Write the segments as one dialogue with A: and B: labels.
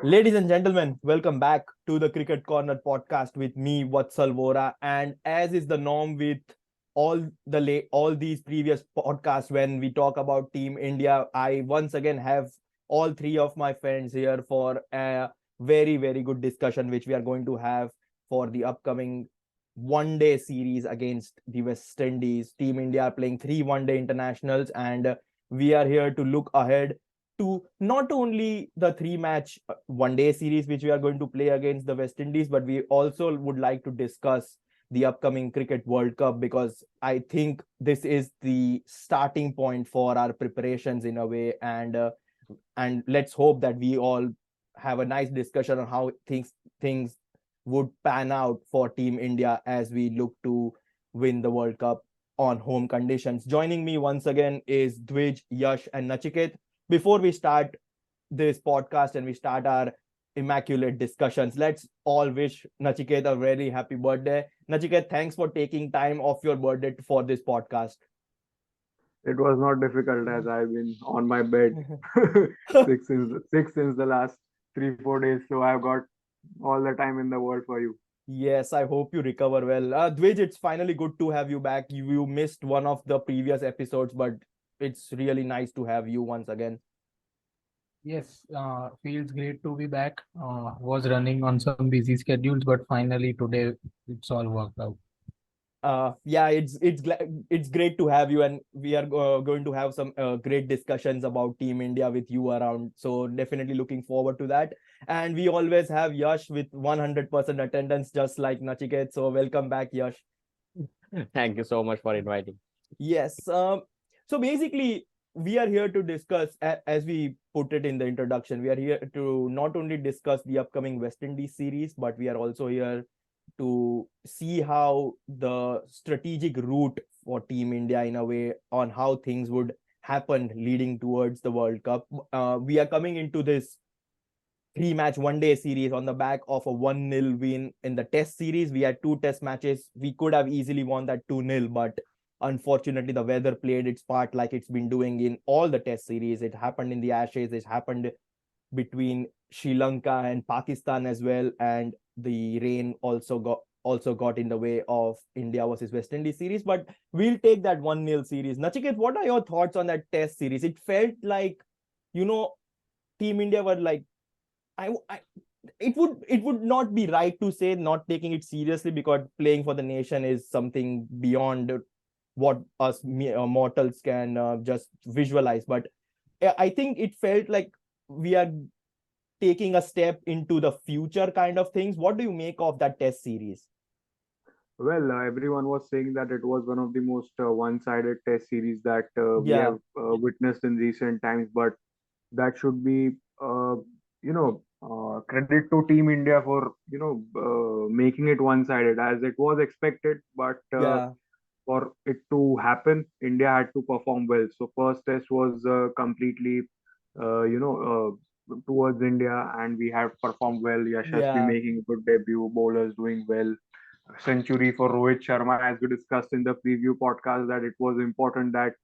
A: Ladies and gentlemen, welcome back to the Cricket Corner podcast with me, Vatsal Vora. And as is the norm with all these previous podcasts, when we talk about Team India, I once again have all three of my friends here for a very good discussion, which we are going to have for the upcoming one-day series against the West Indies. Team India are playing three one-day internationals, and we are here to look ahead to not only the three-match one-day series which we are going to play against the West Indies, but we also would like to discuss the upcoming Cricket World Cup, because I think this is the starting point for our preparations in a way, and let's hope that we all have a nice discussion on how things would pan out for Team India as we look to win the World Cup on home conditions. Joining me once again is Dwij, Yash, and Nachiket. Before we start this podcast and we start our immaculate discussions, let's all wish Nachiket a very happy birthday. Nachiket, thanks for taking time off your birthday for this podcast.
B: It was not difficult as I've been on my bed six since the last 3 4 days. So I've got all the time in the world for you.
A: Yes, I hope you recover well. Dwij, it's finally good to have you back. You missed one of the previous episodes, but it's really nice to have you once again.
C: Yes, feels great to be back. Was running on some busy schedules, but finally today it's all worked out.
A: Yeah, it's great to have you, and we are going to have some great discussions about Team India with you around. So definitely looking forward to that. And we always have Yash with 100% attendance, just like Nachiket. So welcome back, Yash.
D: Thank you so much for inviting.
A: Yes. So basically, we are here to discuss, as we put it in the introduction, we are here to not only discuss the upcoming West Indies series, but we are also here to see how the strategic route for Team India, in a way, on how things would happen leading towards the World Cup. We are coming into this three-match one-day series on the back of a 1-0 win in the Test series. We had two Test matches. We could have easily won that 2-0, but unfortunately, the weather played its part like it's been doing in all the Test series. It happened in the Ashes. It happened between Sri Lanka and Pakistan as well, and the rain also got in the way of India versus West Indies series. But we'll take that 1-0 series. Nachiket, what are your thoughts on that Test series? It felt like, you know, Team India were like, I it would not be right to say not taking it seriously, because playing for the nation is something beyond what us mortals can just visualize. But I think it felt like we are taking a step into the future kind of things. What do you make of that Test series?
B: Well, everyone was saying that it was one of the most one-sided test series that we
A: Yeah,
B: have witnessed in recent times. But that should be, credit to Team India for making it one-sided as it was expected. But
A: yeah,
B: for it to happen, India had to perform well. So first test was completely, towards India, and we have performed well. Yashasvi
A: yeah,
B: making a good debut, bowlers doing well. Century for Rohit Sharma, as we discued in the preview podcast, that it was important that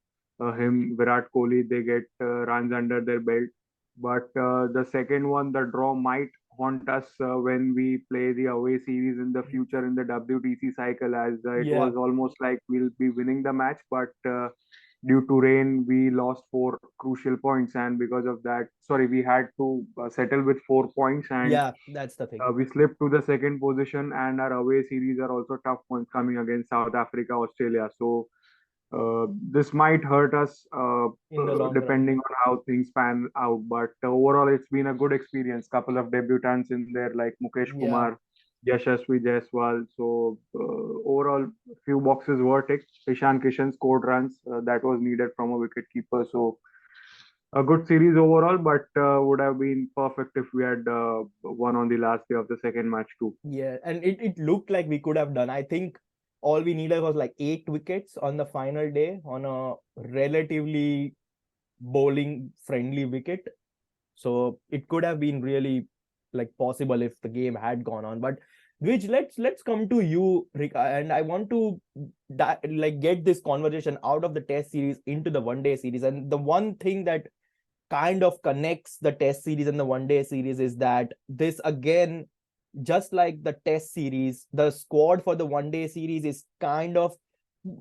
B: Virat Kohli, they get runs under their belt. But the second one, the draw might haunt us when we play the away series in the future in the WTC cycle, as it
A: yeah,
B: was almost like we'll be winning the match, but due to rain, we lost four crucial points, and because of that, sorry, we had to settle with 4 points, and
A: yeah. That's the thing.
B: we slipped to the second position, and our away series are also tough ones coming against South Africa, Australia. So this might hurt us
A: In the long run.
B: depending on how things pan out. But overall, it's been a good experience. Couple of debutants in there like Mukesh
A: Yeah.
B: Kumar, Yashasvi Jaiswal. So overall, few boxes were ticked. Ishan Kishan scored runs that was needed from a wicket keeper. So a good series overall, but would have been perfect if we had won on the last day of the second match too.
A: Yeah, and it looked like we could have done. I think all we needed was like 8 wickets on the final day on a relatively bowling friendly wicket. So it could have been really like possible if the game had gone on. But which let's come to you, Rika, and I want to like get this conversation out of the Test series into the one day series. And the one thing that kind of connects the test series and the one day series is that this again, just like the test series, the squad for the one day series is kind of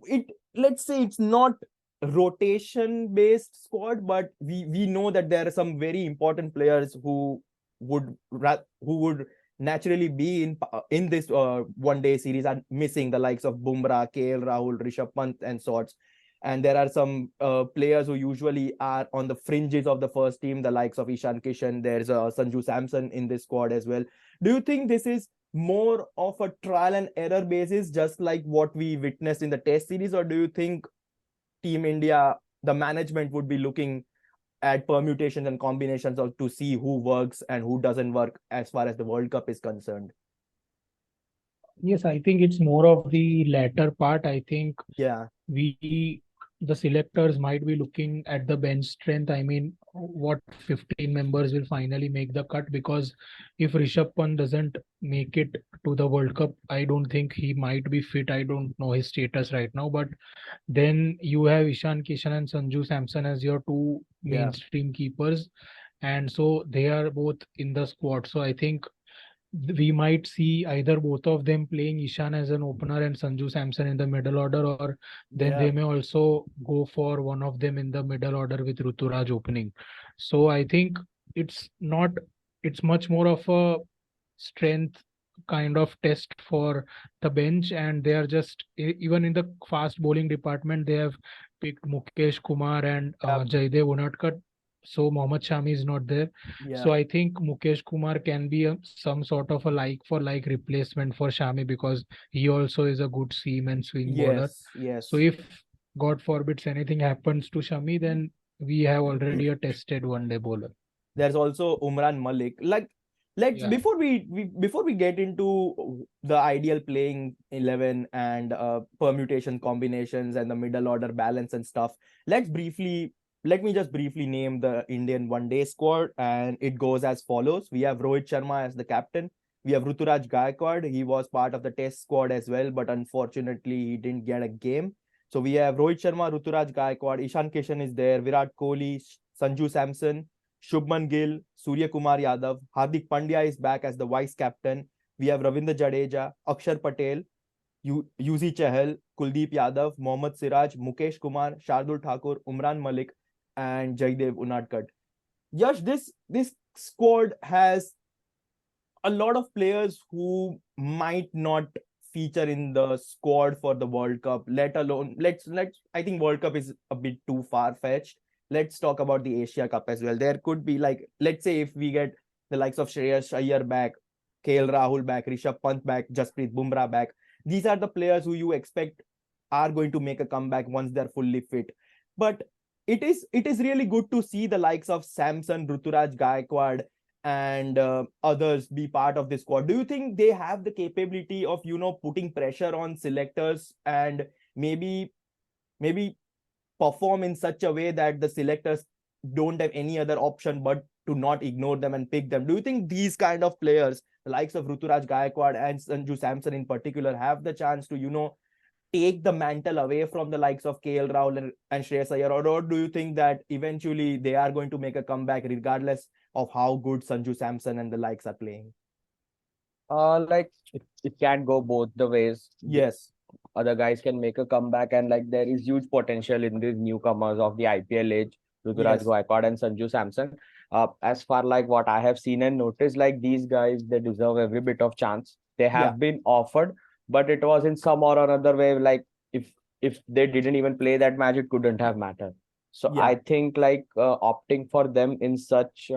A: it. Let's say it's not rotation based squad, but we know that there are some very important players who would naturally be in this one day series are missing, the likes of Bumrah, KL Rahul, Rishabh Pant and sorts. And there are some players who usually are on the fringes of the first team, the likes of Ishan Kishan. There's Sanju Samson in this squad as well. Do you think this is more of a trial and error basis, just like what we witnessed in the test series, or do you think Team India, the management would be looking at permutations and combinations to see who works and who doesn't work as far as the World Cup is concerned?
C: Yes, I think it's more of the latter part. I think
A: Yeah,
C: the selectors might be looking at the bench strength. I mean, what 15 members will finally make the cut? Because if Rishabh Pant doesn't make it to the World Cup, I don't think he might be fit. I don't know his status right now. But then you have Ishan Kishan and Sanju Samson as your two
A: yeah,
C: mainstream keepers. And so they are both in the squad. So I think we might see either both of them playing Ishan as an opener and Sanju Samson in the middle order, or then
A: yeah,
C: they may also go for one of them in the middle order with Ruturaj opening. So I think it's not, it's much more of a strength kind of test for the bench, and they are just even in the fast bowling department they have picked Mukesh Kumar and
A: yeah,
C: Jaidev Unadkat. So Mohammad Shami is not there.
A: yeah.
C: So I think Mukesh Kumar can be some sort of a like for like replacement for Shami, because he also is a good seam and swing bowler.
A: Yes,
C: So
A: yes.
C: if God forbids anything happens to Shami, then we have already a tested one day bowler.
A: There's also Umran Malik. Like, let's
C: Yeah.
A: before we get into the ideal playing 11 and permutation combinations and the middle order balance and stuff, let me just briefly name the Indian one day squad, and it goes as follows. We have Rohit Sharma as the captain. We have Ruturaj Gaikwad. He was part of the test squad as well, but unfortunately he didn't get a game. So we have Rohit Sharma, Ruturaj Gaikwad, Ishan Kishan is there, Virat Kohli, Sanju Samson, Shubman Gill, Surya Kumar Yadav, Hardik Pandya is back as the vice captain. We have Ravindra Jadeja, Akshar Patel, Yuzi Chahal, Kuldeep Yadav, Mohammad Siraj, Mukesh Kumar, Shardul Thakur, Umran Malik, and Jaidev Unadkat. Yash, this squad has a lot of players who might not feature in the squad for the World Cup, let alone let's I think World Cup is a bit too far fetched. Let's talk about the Asia Cup as well. There could be, like, let's say if we get the likes of Shreyas Iyer back, KL Rahul back, Rishabh Pant back, Jasprit Bumrah back. These are the players who you expect are going to make a comeback once they're fully fit. But it is really good to see the likes of Samson, Ruturaj Gaikwad, and others be part of this squad. Do you think they have the capability of putting pressure on selectors and maybe perform in such a way that the selectors don't have any other option but to not ignore them and pick them? Do you think these kind of players, the likes of Ruturaj Gaikwad and Sanju Samson in particular, have the chance to take the mantle away from the likes of KL Rahul and Shreyas Iyer, or do you think that eventually they are going to make a comeback regardless of how good Sanju Samson and the likes are playing?
D: Like it can go both the ways.
A: Yes.
D: Other guys can make a comeback, and like there is huge potential in these newcomers of the IPL age, Ruturaj
A: Yes.
D: Gaikwad and Sanju Samson. As far like what I have seen and noticed, like these guys, they deserve every bit of chance. They
A: Yeah.
D: have been offered, but it was in some or another way. Like if they didn't even play that match, it couldn't have mattered. So
A: Yeah.
D: I think like opting for them in such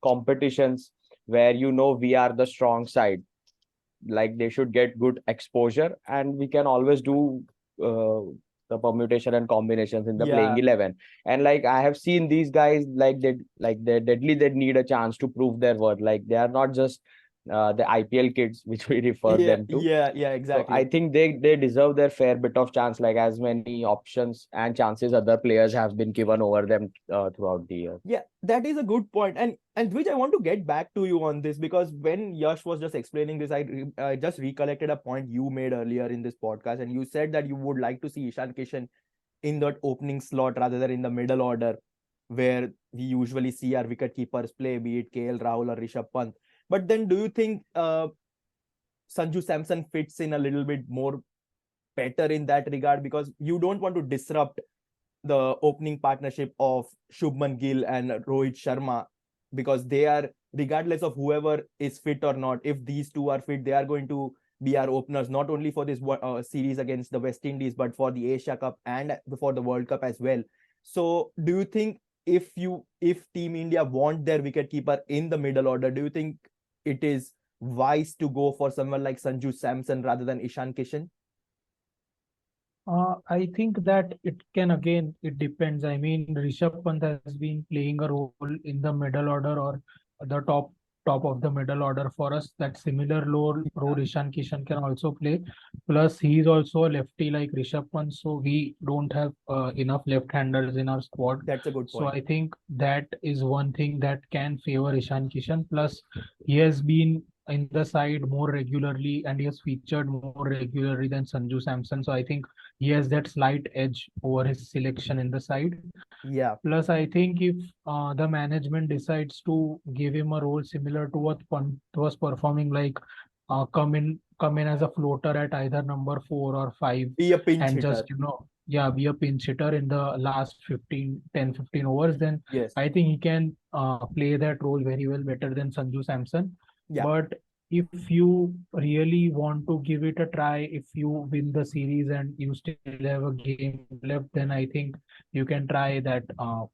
D: competitions where we are the strong side, like they should get good exposure, and we can always do uh, the permutation and combinations in the playing
A: Yeah.
D: 11. And like I have seen these guys, they're deadly, they need a chance to prove their worth. Like they are not just the IPL kids which we refer
A: Yeah.
D: them to.
A: Yeah.
D: So I
A: Exactly.
D: think they deserve their fair bit of chance, like as many options and chances other players have been given over them throughout the year.
A: Yeah, that is a good point. And which I want to get back to you on this, because when Yash was just explaining this, I just recollected a point you made earlier in this podcast, and you said that you would like to see Ishan Kishan in that opening slot rather than in the middle order, where we usually see our wicket keepers play, be it KL Rahul or Rishabh Pant. But then do you think Sanju Samson fits in a little bit more better in that regard, because you don't want to disrupt the opening partnership of Shubman Gill and Rohit Sharma, because they are, regardless of whoever is fit or not, if these two are fit, they are going to be our openers, not only for this series against the West Indies, but for the Asia Cup and for the World Cup as well. So do you think if Team India want their wicketkeeper in the middle order, do you think it is wise to go for someone like Sanju Samson rather than Ishan Kishan?
C: I think that it depends. I mean, Rishabh Pant has been playing a role in the middle order or the top of the middle order for us. That similar role Ishan Kishan can also play. Plus, he is also a lefty like Rishabh Pant, so we don't have enough left-handers in our squad.
A: That's a good
C: So
A: point.
C: I think that is one thing that can favor Ishan Kishan. Plus, he has been in the side more regularly and he has featured more regularly than Sanju Samson. So I think he has that slight edge over his selection in the side.
A: Yeah,
C: Plus, I think if the management decides to give him a role similar to what Pant was performing, like come in as a floater at either number 4 or 5,
A: be a pinch
C: and
A: hitter.
C: just be a pinch hitter in the last 10-15 overs, then
A: Yes.
C: I think he can play that role very well, better than Sanju Samson.
A: Yeah.
C: But if you really want to give it a try, if you win the series and you still have a game left, then I think you can try that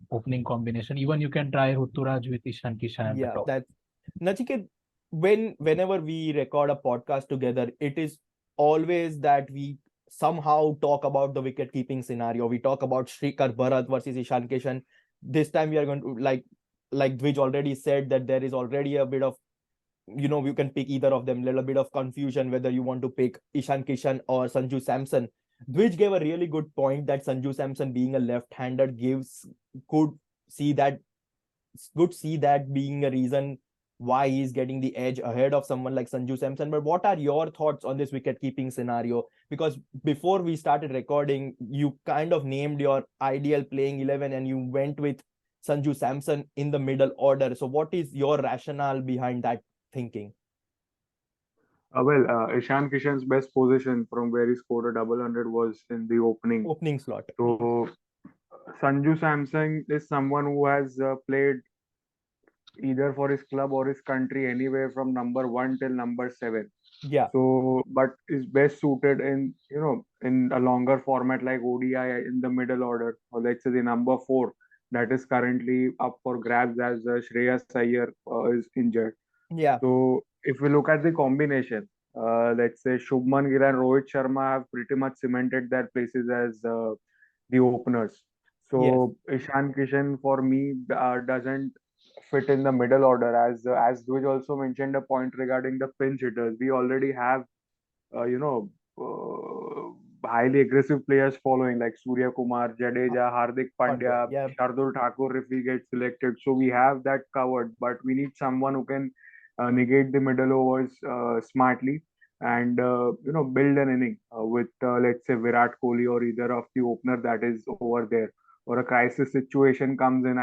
C: opening combination. Even you can try Ruturaj with Ishan Kishan at the
A: Yeah,
C: top.
A: that's Nachiket. Whenever we record a podcast together, it is always that we somehow talk about the wicket keeping scenario. We talk about Shrikar Bharat versus Ishan Kishan. This time we are going to, like Dvij already said, that there is already a bit of, you can pick either of them, little bit of confusion whether you want to pick Ishan Kishan or Sanju Samson. Dvij gave a really good point that Sanju Samson being a left-hander could see that see that being a reason why he's getting the edge ahead of someone like Sanju Samson. But what are your thoughts on this wicket keeping scenario? Because before we started recording, you kind of named your ideal playing 11 and you went with Sanju Samson in the middle order. So what is your rationale behind that thinking?
B: Ishan Kishan's best position from where he scored a double hundred was in the opening.
A: Opening slot.
B: So Sanju Samson is someone who has played either for his club or his country anywhere from number 1 till number 7.
A: Yeah.
B: So, but is best suited in in a longer format like ODI in the middle order, or let's say the number 4 that is currently up for grabs as Shreyas Iyer is injured.
A: Yeah.
B: So if we look at the combination, let's say Shubman Gill and Rohit Sharma have pretty much cemented their places as the openers.
A: Yes.
B: So Ishan Kishan for me doesn't fit in the middle order, as Dvij also mentioned a point regarding the pinch hitters. We already have uh, you know highly aggressive players following like Surya Kumar, Jadeja, Hardik
A: Pandya.
B: Pandya,
A: Yeah.
B: Shardul Thakur if we get selected. So we have that covered, but we need someone who can negate the middle overs smartly and build an inning with let's say Virat Kohli or either of the opener that is over there, or a crisis situation comes in.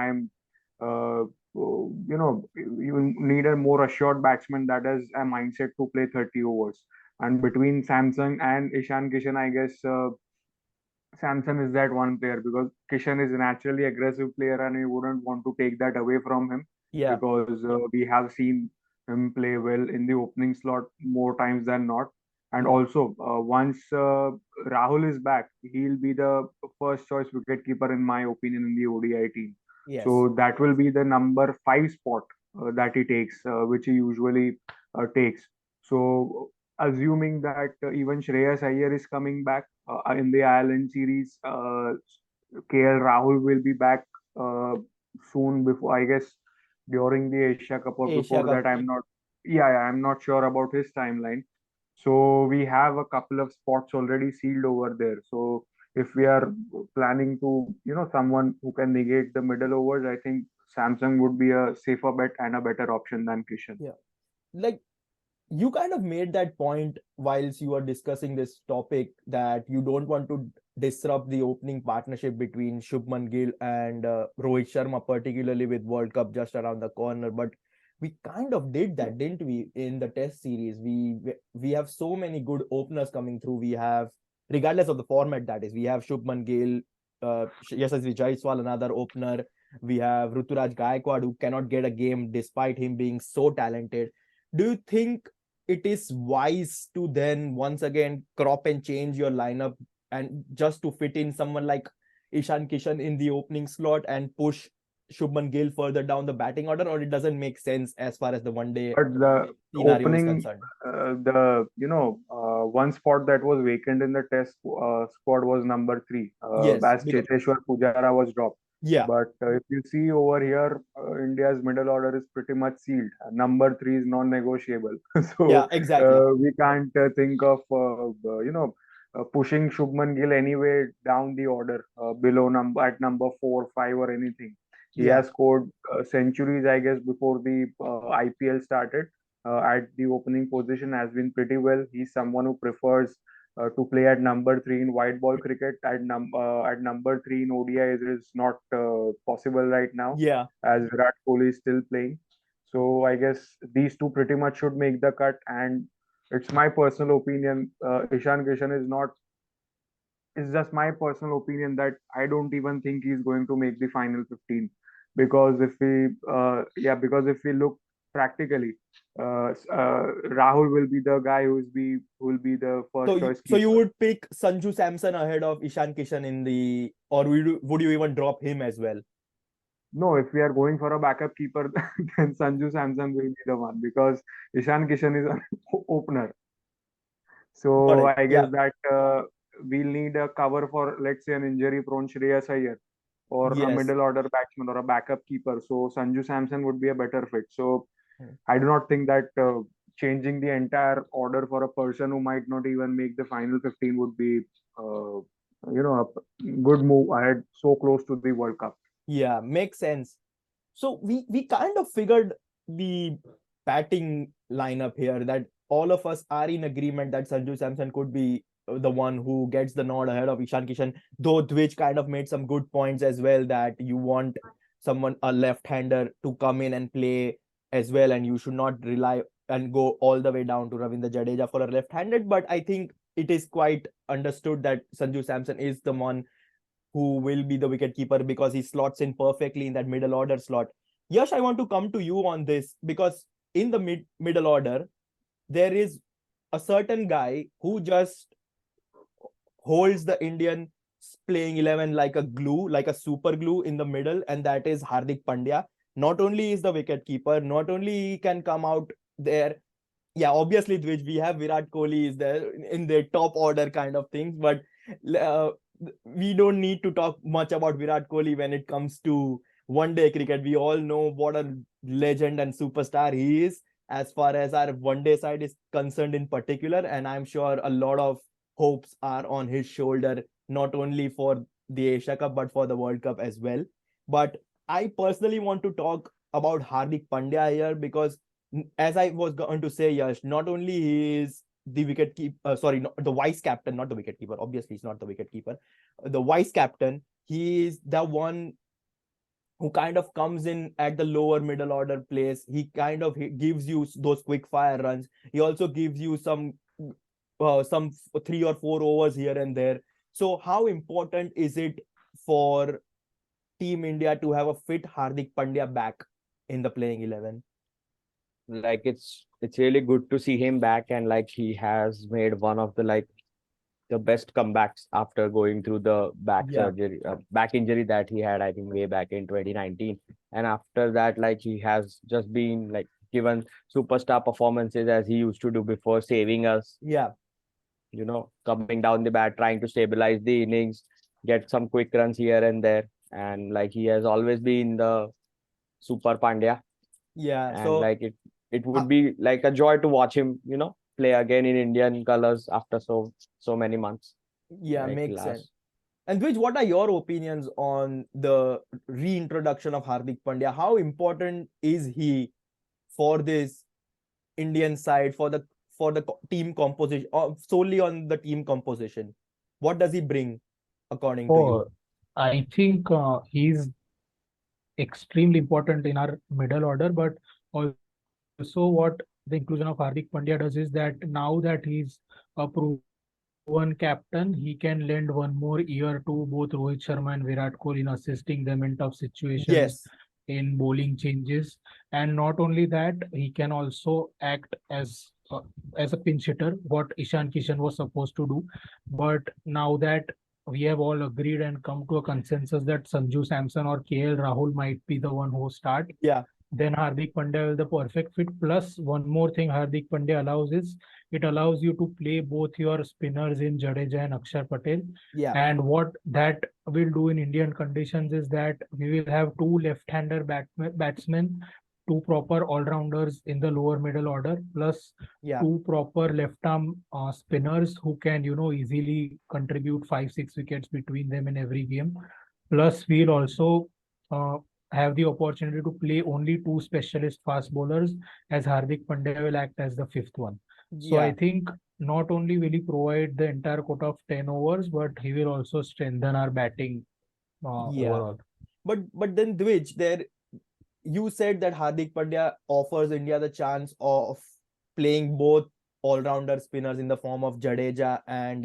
B: You need a more assured batsman that has a mindset to play 30 overs. And between Samsung and Ishan Kishan, I guess Samson is that one player because Kishan is a naturally aggressive player and we wouldn't want to take that away from him
A: Yeah.
B: because we have seen him play well in the opening slot more times than not. And
A: Yeah.
B: also, once Rahul is back, he'll be the first choice wicketkeeper in my opinion in the ODI team.
A: Yes.
B: So that will be the number 5 spot that he takes, which he usually takes. So assuming that even Shreyas Iyer is coming back in the Ireland series, KL Rahul will be back uh, soon before, I guess, during the Asia Cup or
A: Asia
B: before
A: Cup.
B: that. Yeah, I'm not sure about his timeline. So we have a couple of spots already sealed over there. So if we are planning to, someone who can negate the middle overs, I think Samsung would be a safer bet and a better option than Kishan.
A: Yeah. Like you kind of made that point whilst you were discussing this topic that you don't want to disrupt the opening partnership between Shubman Gill and Rohit Sharma, particularly with World Cup just around the corner. But we kind of did that, didn't we, in the Test series? We have so many good openers coming through. We have, regardless of the format, that is, we have Shubman Gill, Yashasvi Jaiswal, another opener. We have Ruturaj Gaikwad, who cannot get a game despite him being so talented. Do you think it is wise to then once again crop and change your lineup and just to fit in someone like Ishan Kishan in the opening slot and push Shubman Gill further down the batting order, or it doesn't make sense as far as the one day
B: But the
A: scenario is
B: opening,
A: concerned?
B: one spot that was vacant in the Test squad was number 3,
A: Yes,
B: as
A: because
B: Cheteshwar Pujara was dropped.
A: yeah,
B: But if you see over here, India's middle order is pretty much sealed. Number 3 is non-negotiable.
A: yeah,
B: So
A: exactly.
B: we can't think of pushing Shubman Gill anyway down the order below number 4, 5 or anything. He
A: Yeah,
B: has scored centuries, I guess, before the IPL started. At the opening position has been pretty well. He's someone who prefers to play at number 3 in white ball cricket. At number 3 in ODI is not possible right now,
A: yeah,
B: as Virat Kohli is still playing. So I guess these two pretty much should make the cut. And it's my personal opinion. Ishan Kishan is not. It's just my personal opinion that I don't even think he's going to make the final 15, because if we look practically, Rahul will be the guy who will be the
A: so
B: first choice
A: so you
B: keeper.
A: would pick Sanju Samson ahead of Ishan Kishan in the, or would you even drop him as well?
B: No, if we are going for a backup keeper, then Sanju Samson will be the one, because Ishan Kishan is an opener.
A: Got
B: So
A: it.
B: I guess
A: Yeah,
B: that we'll need a cover for, let's say, an injury-prone Shreyas Iyer, or a
A: yes.
B: middle order batsman or a backup keeper. So Sanju Samson would be a better fit. So I do not think that changing the entire order for a person who might not even make the final 15 would be, a good move ahead so close to the World Cup.
A: Yeah, makes sense. So we kind of figured the batting lineup here, that all of us are in agreement that Sanju Samson could be the one who gets the nod ahead of Ishan Kishan, though Dwij kind of made some good points as well, that you want someone, a left-hander, to come in and play as well, and you should not rely and go all the way down to Ravindra Jadeja for a left-handed. But I think it is quite understood that Sanju Samson is the one who will be the wicket keeper because he slots in perfectly in that middle order slot. Yash, I want to come to you on this because in the middle order, there is a certain guy who just holds the Indian playing 11 like a glue, like a super glue in the middle, and that is Hardik Pandya. Not only is the wicket keeper, not only he can come out there. Yeah, obviously, Dwij, we have Virat Kohli is there in the top order kind of things, but uh, we don't need to talk much about Virat Kohli when it comes to one day cricket. We all know what a legend and superstar he is as far as our one day side is concerned in particular. And I'm sure a lot of hopes are on his shoulder, not only for the Asia Cup, but for the World Cup as well. But I personally want to talk about Hardik Pandya here because, as I was going to say, Yash, not only he is the wicket keeper, the vice captain, not the wicket keeper. Obviously, he's not the wicket keeper. The vice captain, he is the one who kind of comes in at the lower middle order place. He kind of gives you those quick fire runs. He also gives you some 3 or 4 overs here and there. So, how important is it for Team India to have a fit Hardik Pandya back in the playing 11?
D: Like it's really good to see him back, and like he has made one of the best comebacks after going through the
A: Yeah,
D: back injury that he had, I think, way back in 2019. And after that, like he has just been like given superstar performances as he used to do before, saving us,
A: yeah,
D: coming down the bat, trying to stabilize the innings, get some quick runs here and there. And like he has always been the super Pandya,
A: yeah.
D: and
A: So,
D: like it
A: uh,
D: would be like a joy to watch him, play again in Indian colors after so many months,
A: yeah,
D: like
A: makes sense.
D: last.
A: And Dwij, what are your opinions on the reintroduction of Hardik Pandya? How important is he for this Indian side for the team composition, or solely on the team composition? What does he bring according to you?
C: Oh, I think he's extremely important in our middle order, but also what the inclusion of Hardik Pandya does is that now that he's a proven captain, he can lend one more year to both Rohit Sharma and Virat Kohli in assisting them in tough situations,
A: Yes.
C: in bowling changes. And not only that, he can also act as a pinch hitter, what Ishan Kishan was supposed to do. But now that we have all agreed and come to a consensus that Sanju Samson or KL Rahul might be the one who start,
A: Yeah.
C: then Hardik Pandya is the perfect fit. Plus, one more thing Hardik Pandya allows is it allows you to play both your spinners in Jadeja and Akshar Patel.
A: Yeah.
C: And what that will do in Indian conditions is that we will have two left-hander batsmen, two proper all-rounders in the lower middle order, plus
A: Yeah.
C: two proper left-arm spinners who can, easily contribute 5-6 wickets between them in every game. Plus, we'll also uh, have the opportunity to play only two specialist fast bowlers, as Hardik Pandya will act as the fifth one. So I
A: Yeah.
C: think not only will he provide the entire quota of 10 overs, but he will also strengthen our batting
A: Yeah.
C: overall.
A: But then Dwij, there you said that Hardik Pandya offers India the chance of playing both all-rounder spinners in the form of Jadeja and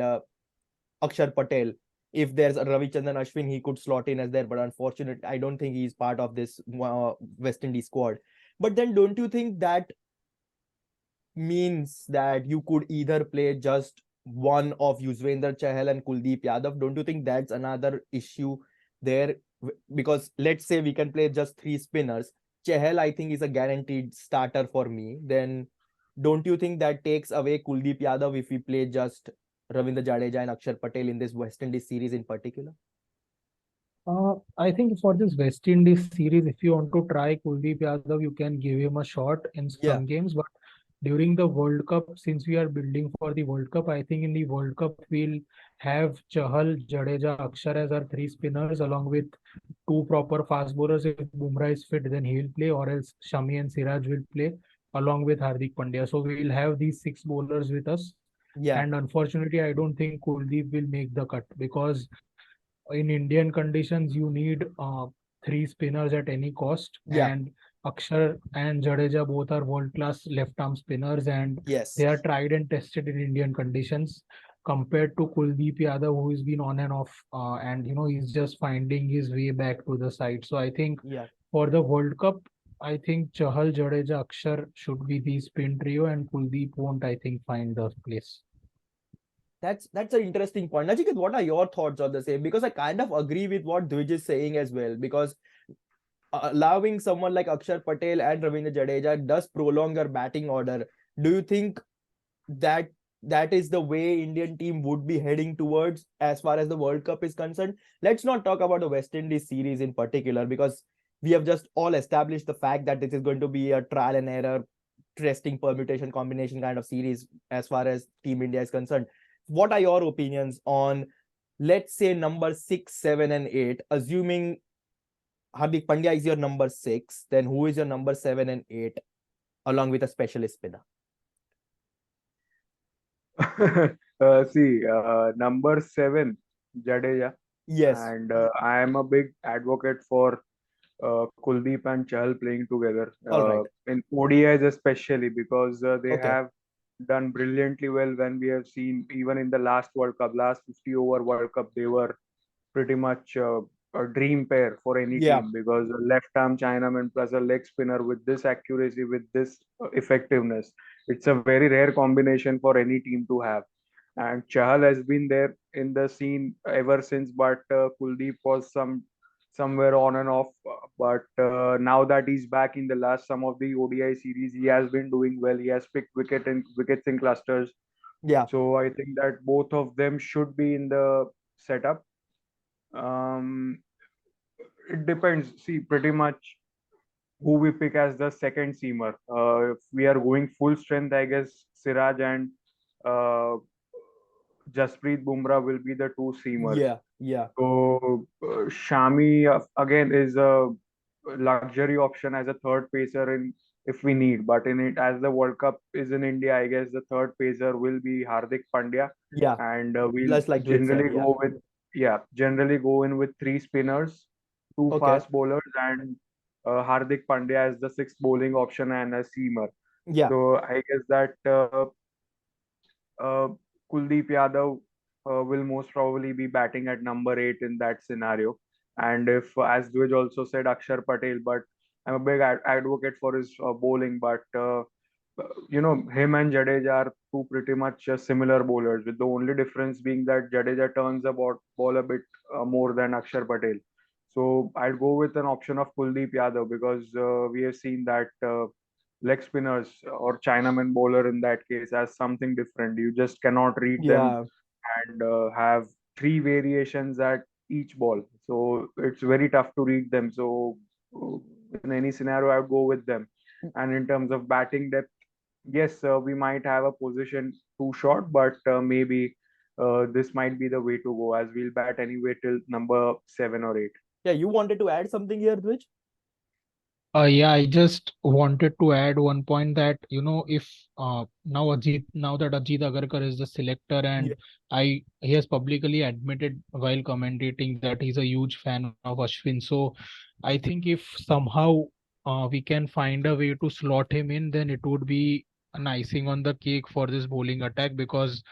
A: Akshar Patel. If there's a Ravichandran Ashwin, he could slot in as there, but unfortunately, I don't think he's part of this West Indies squad. But then, don't you think that means that you could either play just one of Yuzvendra Chahal and Kuldeep Yadav? Don't you think that's another issue there? Because let's say we can play just three spinners. Chahal, I think, is a guaranteed starter for me. Then don't you think that takes away Kuldeep Yadav if we play just Ravindra Jadeja and Akshar Patel in this West Indies series in particular?
C: I think for this West Indies series, if you want to try Kuldeep Yadav, you can give him a shot in some
A: Yeah.
C: games. But during the World Cup, since we are building for the World Cup, I think in the World Cup we'll have Chahal, Jadeja, Akshar as our three spinners, along with two proper fast bowlers. If Bumrah is fit, then he will play, or else Shami and Siraj will play along with Hardik Pandya. So we'll have these six bowlers with us.
A: Yeah.
C: And unfortunately, I don't think Kuldeep will make the cut because in Indian conditions, you need three spinners at any cost.
A: Yeah.
C: And Akshar and Jadeja both are world-class left-arm spinners, and
A: Yes.
C: they are tried and tested in Indian conditions. Compared to Kuldeep Yadav, who has been on and off, and he's just finding his way back to the side. So I think
A: Yeah.
C: for the World Cup, I think Chahal, Jadeja, Akshar should be the spin trio, and Kuldeep won't, I think, find the place.
A: That's an interesting point. Nachiket, what are your thoughts on the same? Because I kind of agree with what Dwij is saying as well. Because allowing someone like Akshar Patel and Ravindra Jadeja does prolong your batting order. Do you think that that is the way Indian team would be heading towards as far as the World Cup is concerned? Let's not talk about the West Indies series in particular, because we have just all established the fact that this is going to be a trial and error, testing permutation combination kind of series as far as Team India is concerned. What are your opinions on, let's say, number 6, 7, and 8, assuming Hardik Pandya is your number 6, then who is your number 7 and 8 along with a specialist spinner?
B: Number 7, Jadeja,
A: Yes.
B: and I am a big advocate for Kuldeep and Chahal playing together
A: All right.
B: in ODIs especially, because they
A: Okay.
B: have done brilliantly well. When we have seen even in the last World Cup, last 50 over World Cup, they were pretty much a dream pair for any
A: Yeah.
B: team, because a left arm Chinaman plus a leg spinner with this accuracy, with this effectiveness, it's a very rare combination for any team to have. And Chahal has been there in the scene ever since, but Kuldeep was somewhere on and off. But now that he's back in the last some of the ODI series, he has been doing well. He has picked wickets in clusters.
A: Yeah.
B: So I think that both of them should be in the setup. Um, it depends. See, pretty much who we pick as the second seamer. If we are going full strength, I guess Siraj and uh, Jasprit Bumrah will be the two seamers.
A: Yeah. Yeah.
B: So Shami again is a luxury option as a third pacer if we need. But in it, as the World Cup is in India, I guess the third pacer will be Hardik Pandya,
A: Yeah,
B: and we'll
A: just like Dwight said.
B: generally
A: Yeah.
B: go with generally go in with three spinners, two
A: Okay.
B: fast bowlers, and Hardik Pandya as the sixth bowling option and a seamer.
A: Yeah.
B: So I guess that uh, Kuldeep Yadav will most probably be batting at number 8 in that scenario. And if, as Dwij also said, Akshar Patel, but I'm a big advocate for his bowling. But him and Jadeja are two pretty much similar bowlers, with the only difference being that Jadeja turns the ball a bit more than Akshar Patel. So I'd go with an option of Kuldeep Yadav because we have seen that leg spinners or Chinaman bowler in that case as something different. You just cannot read them
A: Yeah.
B: and have three variations at each ball. So it's very tough to read them. So uh, in any scenario, I would go with them. And in terms of batting depth, yes, we might have a position too short, but maybe this might be the way to go as we'll bat anyway till number 7 or 8.
A: Yeah. You wanted to add something here, Dwij?
C: Yeah, I just wanted to add one point that, if now that Ajit Agarkar is the selector,
A: Yeah.
C: and he has publicly admitted while commentating that he's a huge fan of Ashwin. So I think if somehow we can find a way to slot him in, then it would be an icing on the cake for this bowling attack, because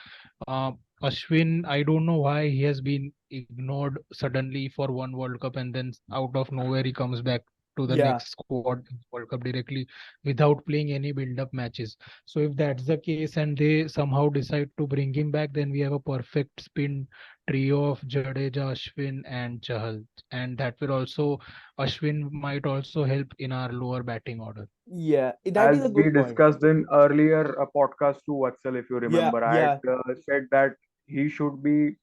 C: uh, Ashwin, I don't know why he has been ignored suddenly for one World Cup, and then out of nowhere he comes back to the
A: Yeah.
C: next squad in World Cup directly without playing any build-up matches. So if that's the case and they somehow decide to bring him back, then we have a perfect spin trio of Jadeja, Ashwin, and Chahal, and that will also Ashwin might also help in our lower batting order.
A: Yeah. That is
B: As
A: a
B: we
A: good point.
B: discussed in earlier podcast too, Vatsal, if you
A: Yeah.
B: remember, I had
A: Yeah.
B: said that he should be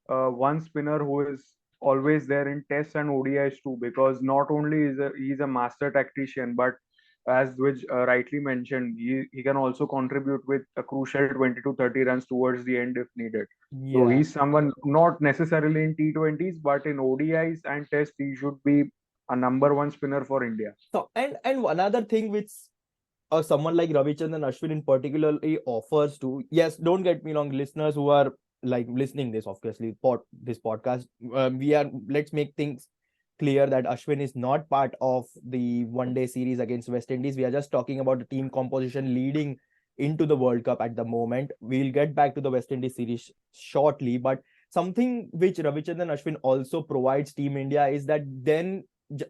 B: one spinner who is always there in tests and ODIs too, because not only is he's a master tactician, but as which rightly mentioned, he can also contribute with a crucial 20 to 30 runs towards the end if needed. So
A: Yeah.
B: he's someone not necessarily in T20s, but in ODIs and tests, he should be a number one spinner for India.
A: So and one other thing which someone like Ravichandran Ashwin in particularly offers to, yes, don't get me wrong, listeners who are like listening this, obviously this podcast, let's make things clear that Ashwin is not part of the one day series against West Indies. We are just talking about the team composition leading into the World Cup at the moment. We'll get back to the West Indies series shortly, but something which Ravichandran Ashwin also provides Team India is that then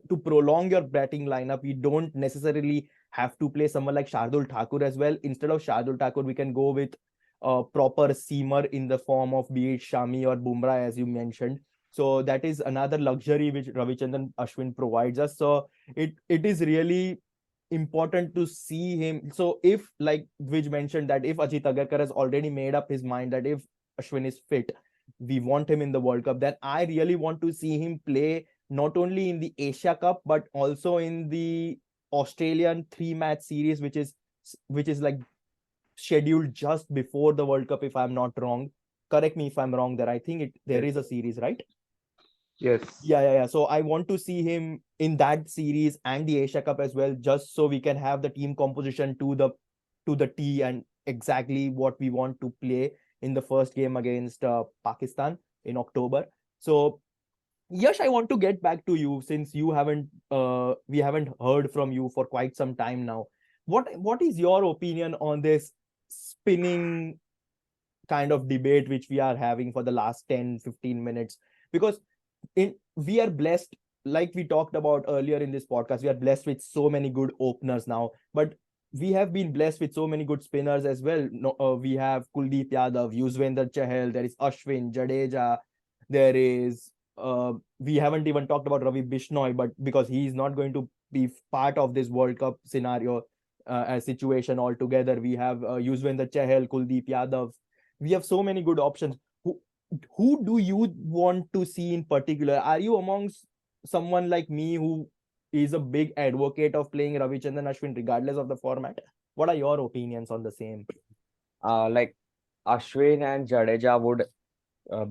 A: to prolong your batting lineup, you don't necessarily have to play someone like Shardul Thakur as well. Instead of Shardul Thakur, we can go with a proper seamer in the form of be it Shami or Bumrah, as you mentioned. So that is another luxury which Ravichandran Ashwin provides us. So it is really important to see him. So if, like Dwij mentioned, that if Ajit Agarkar has already made up his mind that if Ashwin is fit, we want him in the World Cup, then I really want to see him play not only in the Asia Cup but also in the Australian 3-match series, which is like scheduled just before the World Cup, if I'm not wrong. Correct me if I'm wrong there. I think there
B: Yes.
A: is a series, right?
B: Yes.
A: Yeah. So I want to see him in that series and the Asia Cup as well, just so we can have the team composition to the T and exactly what we want to play in the first game against Pakistan in October. So Yash, I want to get back to you since we haven't heard from you for quite some time now. What is your opinion on this spinning kind of debate which we are having for the last 10-15 minutes? Because we are blessed, like we talked about earlier in this podcast, we are blessed with so many good openers now, but we have been blessed with so many good spinners as well. No, we have Kuldeep Yadav, Yuzvendra Chahal, there is Ashwin, Jadeja, there is we haven't even talked about Ravi Bishnoi, but because he is not going to be part of this World Cup scenario situation altogether, we have Yuzvendra Chahal, Kuldeep Yadav. We have so many good options. Who do you want to see in particular? Are you amongst someone like me who is a big advocate of playing Ravichandran Ashwin regardless of the format? What are your opinions on the same?
D: Like Ashwin and Jadeja would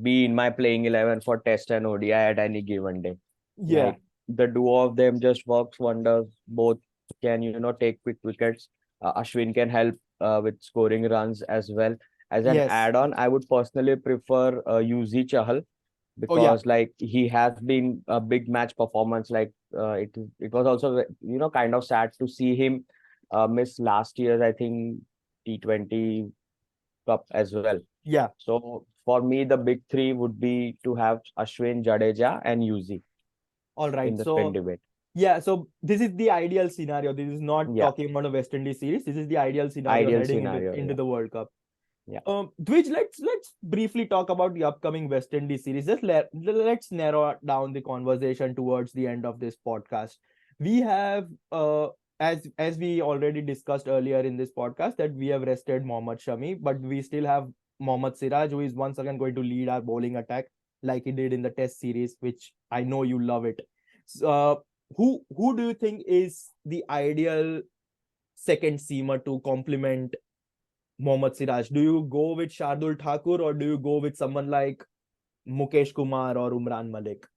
D: be in my playing 11 for Test and ODI at any given day.
A: Yeah.
D: Like the duo of them just works wonders both can, take quick wickets. Ashwin can help with scoring runs as well. As an
A: Yes.
D: add-on, I would personally prefer Yuzi Chahal,
A: Oh yeah.
D: because like he has been a big match performance. Like it was also kind of sad to see him miss last year's, I think, T20 Cup as well.
A: Yeah.
D: So for me, the big three would be to have Ashwin, Jadeja, and Yuzi
A: All right.
D: in the spin
A: So
D: debate.
A: yeah, so this is the ideal scenario. This is not
D: Yeah,
A: talking about a West Indies series. This is the ideal scenario
D: ideal
A: heading
D: scenario.
A: into
D: Yeah,
A: the World Cup.
D: yeah.
A: Dwij, let's briefly talk about the upcoming West Indies series. Let's narrow down the conversation towards the end of this podcast. We have as we already discussed earlier in this podcast, that we have rested Mohammad Shami, but we still have Mohammad Siraj, who is once again going to lead our bowling attack like he did in the Test series, which I know you love it. Who do you think is the ideal second seamer to complement Mohammad Siraj? Do you go with Shardul Thakur, or do you go with someone like Mukesh Kumar or Umran Malik?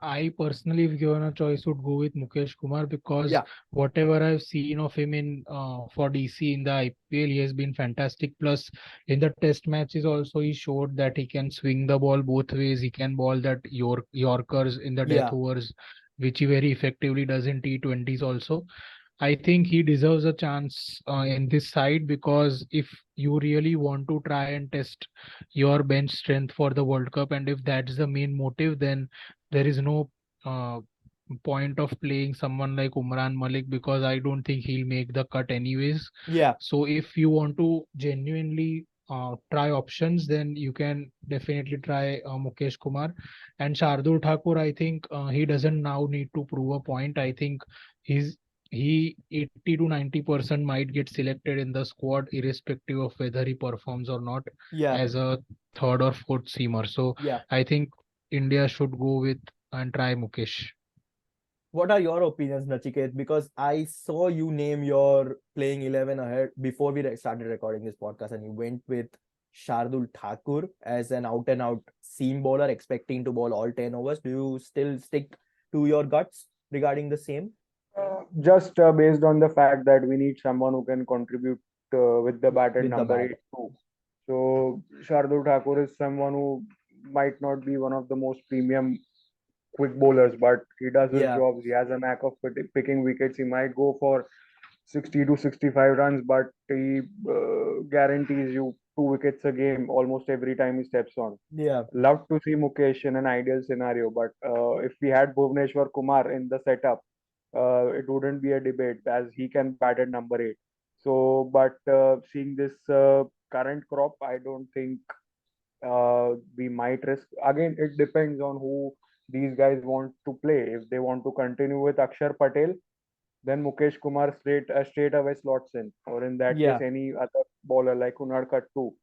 C: I personally, if given a choice, would go with Mukesh Kumar, because
A: Yeah,
C: whatever I've seen of him in for DC in the IPL, he has been fantastic. Plus, in the Test matches also, he showed that he can swing the ball both ways. He can ball that Yorkers in the death
A: yeah,
C: overs, which he very effectively does in T20s also. I think he deserves a chance in this side, because if you really want to try and test your bench strength for the World Cup, and if that's the main motive, then there is no uh, point of playing someone like Umran Malik, because I don't think he'll make the cut anyways.
A: yeah,
C: So if you want to genuinely try options, then you can definitely try Mukesh Kumar. And Shardul Thakur, I think he doesn't now need to prove a point. I think he's he 80 to 90% might get selected in the squad, irrespective of whether he performs or not,
A: yeah,
C: as a third or fourth seamer. So
A: yeah.
C: I think India should go with and try Mukesh.
A: What are your opinions, Nachiket? Because I saw you name your playing 11 ahead before we started recording this podcast, and you went with Shardul Thakur as an out and out seam bowler, expecting to bowl all 10 overs. Do you still stick to your guts regarding the same
B: Just based on the fact that we need someone who can contribute with the bat at
A: with the
B: number
A: bat?
B: 8 too. So Shardul Thakur is someone who might not be one of the most premium quick bowlers, but he does his
A: Yeah,
B: jobs. He has a knack of picking wickets. He might go for 60 to 65 runs, but he guarantees you 2 wickets a game almost every time he steps on.
A: yeah,
B: Love to see Mukesh in an ideal scenario, but if we had Bhuvneshwar Kumar in the setup, it wouldn't be a debate as he can bat at number 8. So, but seeing this current crop, I don't think we might risk. Again, it depends on who these guys want to play. If they want to continue with Akshar Patel, then Mukesh Kumar straight away slots in, or in that case,
A: yeah.
B: any other bowler like Unadkat too.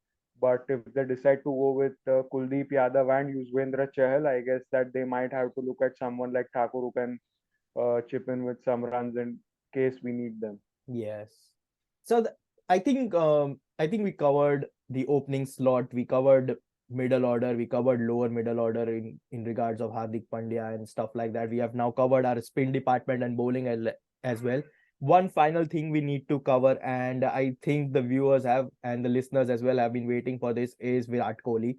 B: But if they decide to go with Kuldeep Yadav and Yuzvendra Chahal, I guess that they might have to look at someone like Thakur who can chip in with some runs in case we need them.
A: Yes. So I think we covered the opening slot, we covered middle order, we covered lower middle order in regards of Hardik Pandya and stuff like that. We have now covered our spin department and bowling as well. One final thing we need to cover, and I think the viewers have and the listeners as well have been waiting for this, is Virat Kohli.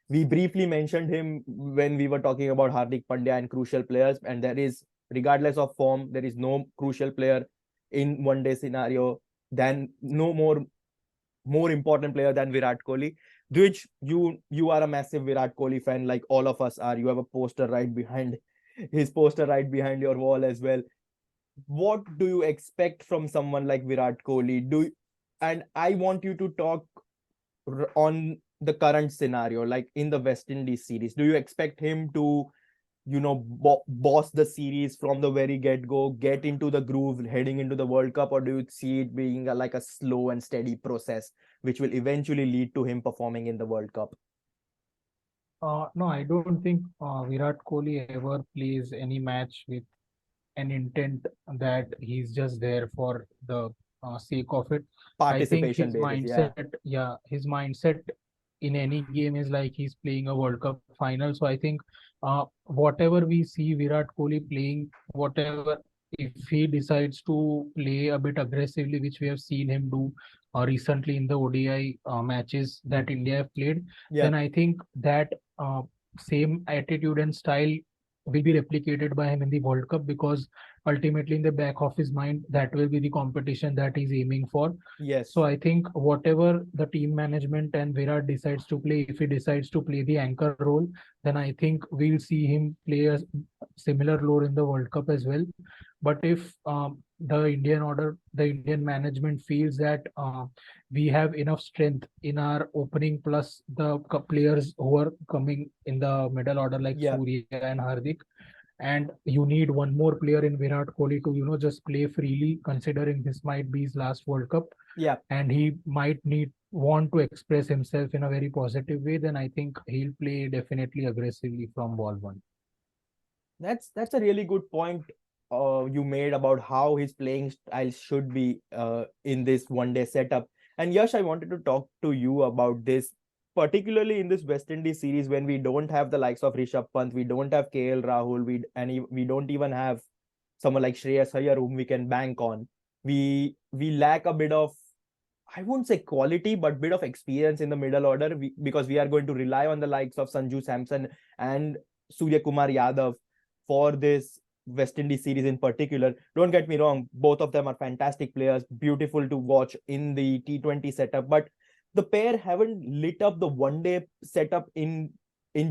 A: We briefly mentioned him when we were talking about Hardik Pandya and crucial players, and there is, regardless of form, there is no crucial player in one day scenario than no more important player than Virat Kohli. Which you are a massive Virat Kohli fan, like all of us are. You have a poster right behind his poster right behind your wall as well. What do you expect from someone like Virat Kohli? And I want you to talk on the current scenario, like in the West Indies series. Do you expect him to, boss the series from the very get-go, get into the groove heading into the World Cup, or do you see it being like a slow and steady process which will eventually lead to him performing in the World Cup?
C: No, I don't think Virat Kohli ever plays any match with an intent that he's just there for the sake of it. I think
A: Participation
C: his
A: basis, yeah.
C: mindset, yeah, his mindset in any game is like he's playing a World Cup final. So I think whatever we see Virat Kohli playing, whatever if he decides to play a bit aggressively, which we have seen him do recently in the ODI matches that India have played,
A: Yeah,
C: then I think that same attitude and style will be replicated by him in the World Cup, because ultimately in the back of his mind, that will be the competition that he's aiming for.
A: yes,
C: So I think whatever the team management and Virat decides to play, if he decides to play the anchor role, then I think we'll see him play a similar role in the World Cup as well. But if the Indian management feels that we have enough strength in our opening plus the players who are coming in the middle order like
A: yeah,
C: Surya and Hardik, and you need one more player in Virat Kohli to just play freely, considering this might be his last World Cup,
A: yeah.
C: and he might need want to express himself in a very positive way, then I think he'll play definitely aggressively from ball one.
A: That's a really good point you made about how his playing style should be in this one day setup. And Yash, I wanted to talk to you about this, particularly in this West Indies series when we don't have the likes of Rishabh Pant, we don't have KL Rahul, we don't even have someone like Shreyas Iyer whom we can bank on. We lack a bit of, I won't say quality, but bit of experience in the middle order, because we are going to rely on the likes of Sanju Samson and Surya Kumar Yadav for this West Indies series in particular. Don't get me wrong, both of them are fantastic players, beautiful to watch in the T20 setup, but the pair haven't lit up the one day setup in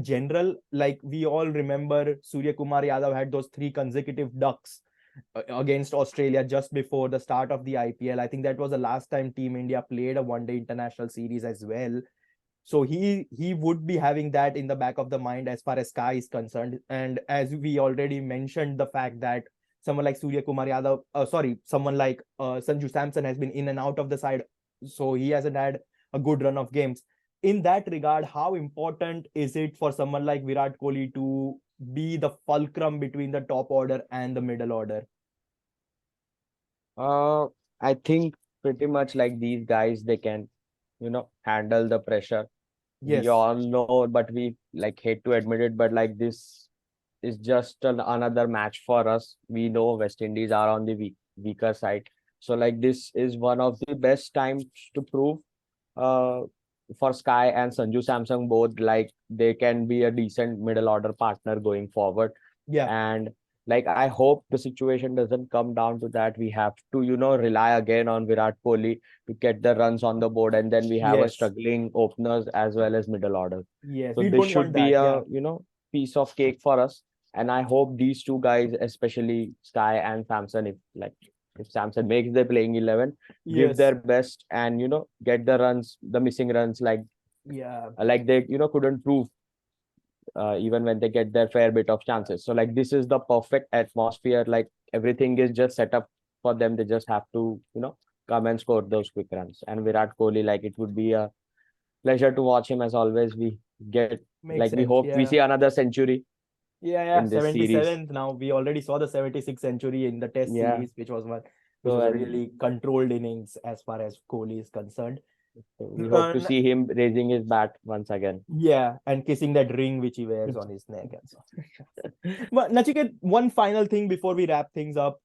A: general. Like we all remember, Surya Kumar Yadav had those 3 consecutive ducks against Australia just before the start of the IPL. I think that was the last time Team India played a one-day international series as well. So he would be having that in the back of the mind as far as Sky is concerned. And as we already mentioned, the fact that someone like Surya Kumar Yadav, someone like Sanju Samson has been in and out of the side, so he hasn't had a good run of games. In that regard, how important is it for someone like Virat Kohli to be the fulcrum between the top order and the middle order?
D: Uh, I think pretty much like these guys, they can, handle the pressure. We
A: Yes,
D: all know, but we like hate to admit it, but like this is just another match for us. We know West Indies are on the weaker side. So like this is one of the best times to prove uh for Sky and Sanju Samsung both, like they can be a decent middle order partner going forward.
A: yeah,
D: And like I hope the situation doesn't come down to that. We have to, rely again on Virat Kohli to get the runs on the board, and then we have a
A: yes,
D: struggling openers as well as middle order.
A: yes.
D: So
A: We
D: this
A: don't
D: should
A: want
D: be
A: that. Yeah,
D: a, piece of cake for us. And I hope these two guys, especially Sky and Samson, if Samson makes the playing 11, give
A: yes,
D: their best and get the runs, the missing runs,
A: yeah.
D: like they couldn't prove even when they get their fair bit of chances. So like this is the perfect atmosphere. Like everything is just set up for them. They just have to come and score those quick runs. And Virat Kohli, like it would be a pleasure to watch him as always. We get
A: Makes
D: like we
A: sense.
D: hope we
A: Yeah.
D: see another century
A: Yeah, yeah,
D: in this series.
A: 77th now. We already saw the 76th century in the test
D: Yeah.
A: series, which
D: So
A: was a
D: and
A: really controlled innings as far as Kohli is concerned.
D: we hope to
A: Uh,
D: see him raising his bat once again.
A: yeah, and kissing that ring which he wears on his neck and so. But Nachiket, one final thing before we wrap things up.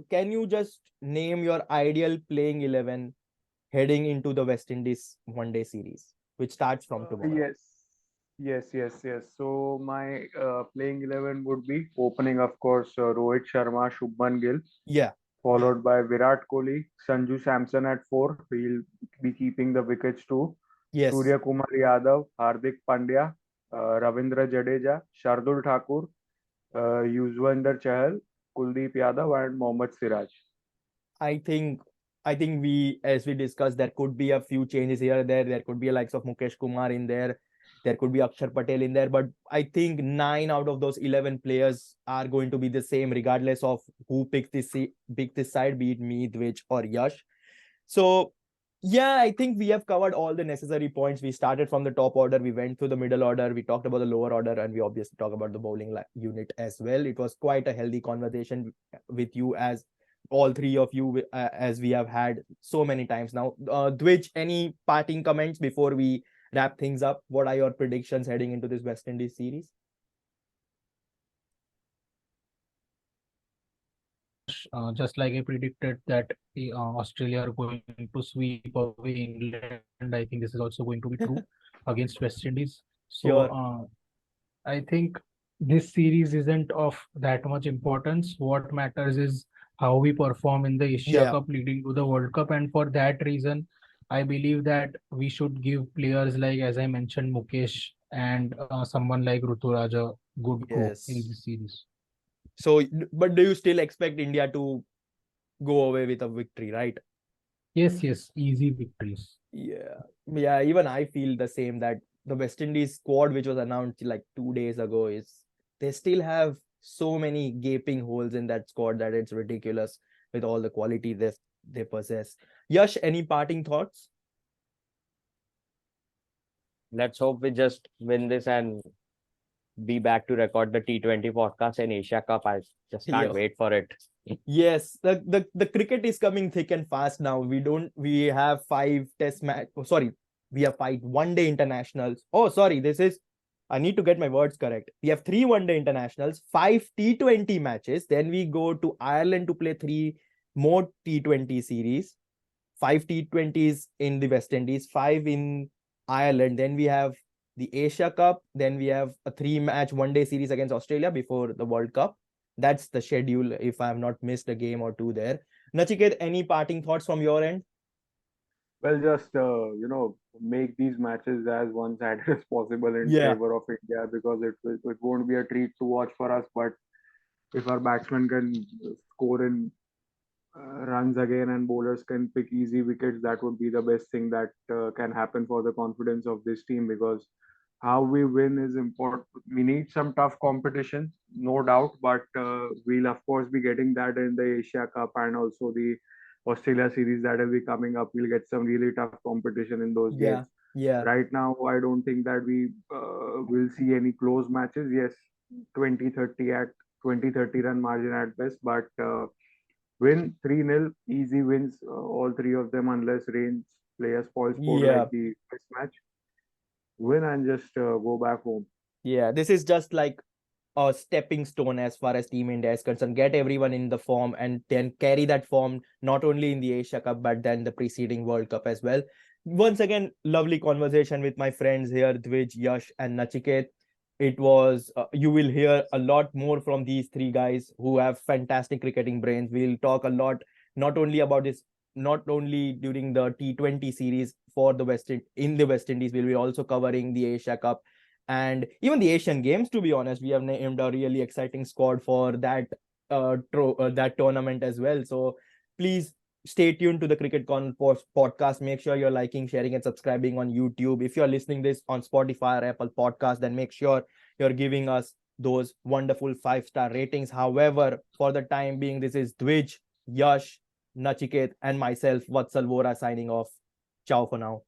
A: Can you just name your ideal playing 11 heading into the West Indies one day series, which starts from tomorrow?
B: Yes, yes. So my playing 11 would be opening, of course, Rohit Sharma, Shubman Gill,
A: Yeah,
B: followed by Virat Kohli, Sanju Samson at four. He'll be keeping the wickets too.
A: yes.
B: Surya Kumar Yadav, Hardik Pandya, Ravindra Jadeja, Shardul Thakur, Yuzvendra Chahal, Kuldeep Yadav, and Mohammad Siraj.
A: I think we, as we discussed, there could be a few changes here and there. There could be a likes of Mukesh Kumar in there. There could be Akshar Patel in there. But I think 9 out of those 11 players are going to be the same, regardless of who pick this side, be it me, Dwij, or Yash. So yeah, I think we have covered all the necessary points. We started from the top order, we went through the middle order, we talked about the lower order, and we obviously talked about the bowling unit as well. It was quite a healthy conversation with you, as all three of you, as we have had so many times now. Dwij, any parting comments before we wrap things up? What are your predictions heading into this West Indies series?
C: just like I predicted that Australia are going to sweep away England. I think this is also going to be true against West Indies. So
A: Sure.
C: I think this series isn't of that much importance. What matters is how we perform in the Asia
A: Yeah.
C: Cup leading to the World Cup. And for that reason, I believe that we should give players like, as I mentioned, Mukesh and someone like Ruturaj a good go in
A: Yes.
C: this series.
A: So, but do you still expect India to go away with a victory, right?
C: Yes, yes, easy victories.
A: Yeah. Yeah, even I feel the same, that the West Indies squad, which was announced like 2 days ago, is they still have so many gaping holes in that squad that it's ridiculous with all the quality they possess. Yash, any parting thoughts?
D: Let's hope we just win this and be back to record the T20 podcast in Asia Cup. I just can't
A: Yeah.
D: wait for it.
A: Yes, the cricket is coming thick and fast now. We have 5 test match. Oh, sorry, we have 5 one-day internationals. Oh, sorry, I need to get my words correct. We have 3 one-day internationals, 5 T20 matches. Then we go to Ireland to play 3 more T20 series. 5 T20s in the West Indies, 5 in Ireland. Then we have the Asia Cup. Then we have a 3 match one-day series against Australia before the World Cup. That's the schedule, if I have not missed a game or two there. Nachiket, any parting thoughts from your end?
B: Well, just make these matches as one-sided as possible in
A: Yeah.
B: favor of India, because it won't be a treat to watch for us. But if our batsmen can score in runs again and bowlers can pick easy wickets, that would be the best thing that can happen for the confidence of this team, because how we win is important. We need some tough competition, no doubt, but we'll of course be getting that in the Asia Cup and also the Australia series that will be coming up. We'll get some really tough competition in those
A: Yeah.
B: games.
A: Yeah.
B: Right now, I don't think that we will see any close matches. Yes, 20-30 run margin at best, but win 3-0, easy wins, all three of them, unless rains play a spoil sport
A: Yeah.
B: like the first match. Win and just go back home.
A: Yeah. This is just like a stepping stone as far as Team India is concerned. Get everyone in the form and then carry that form not only in the Asia Cup but then the preceding World Cup as well. Once again, lovely conversation with my friends here, Dwij, Yash, and Nachiket. It was, you will hear a lot more from these three guys who have fantastic cricketing brains. We'll talk a lot, not only about this, not only during the T20 series for the in the West Indies, we'll be also covering the Asia Cup and even the Asian Games. To be honest, we have named a really exciting squad for that tournament as well. So please stay tuned to the Cricket Con podcast. Make sure you're liking, sharing, and subscribing on YouTube. If you're listening this on Spotify or Apple Podcast, then make sure you're giving us those wonderful 5-star ratings. However, for the time being, this is Dwij, Yash, Nachiket, and myself, Vatsal Vora, signing off. Ciao for now.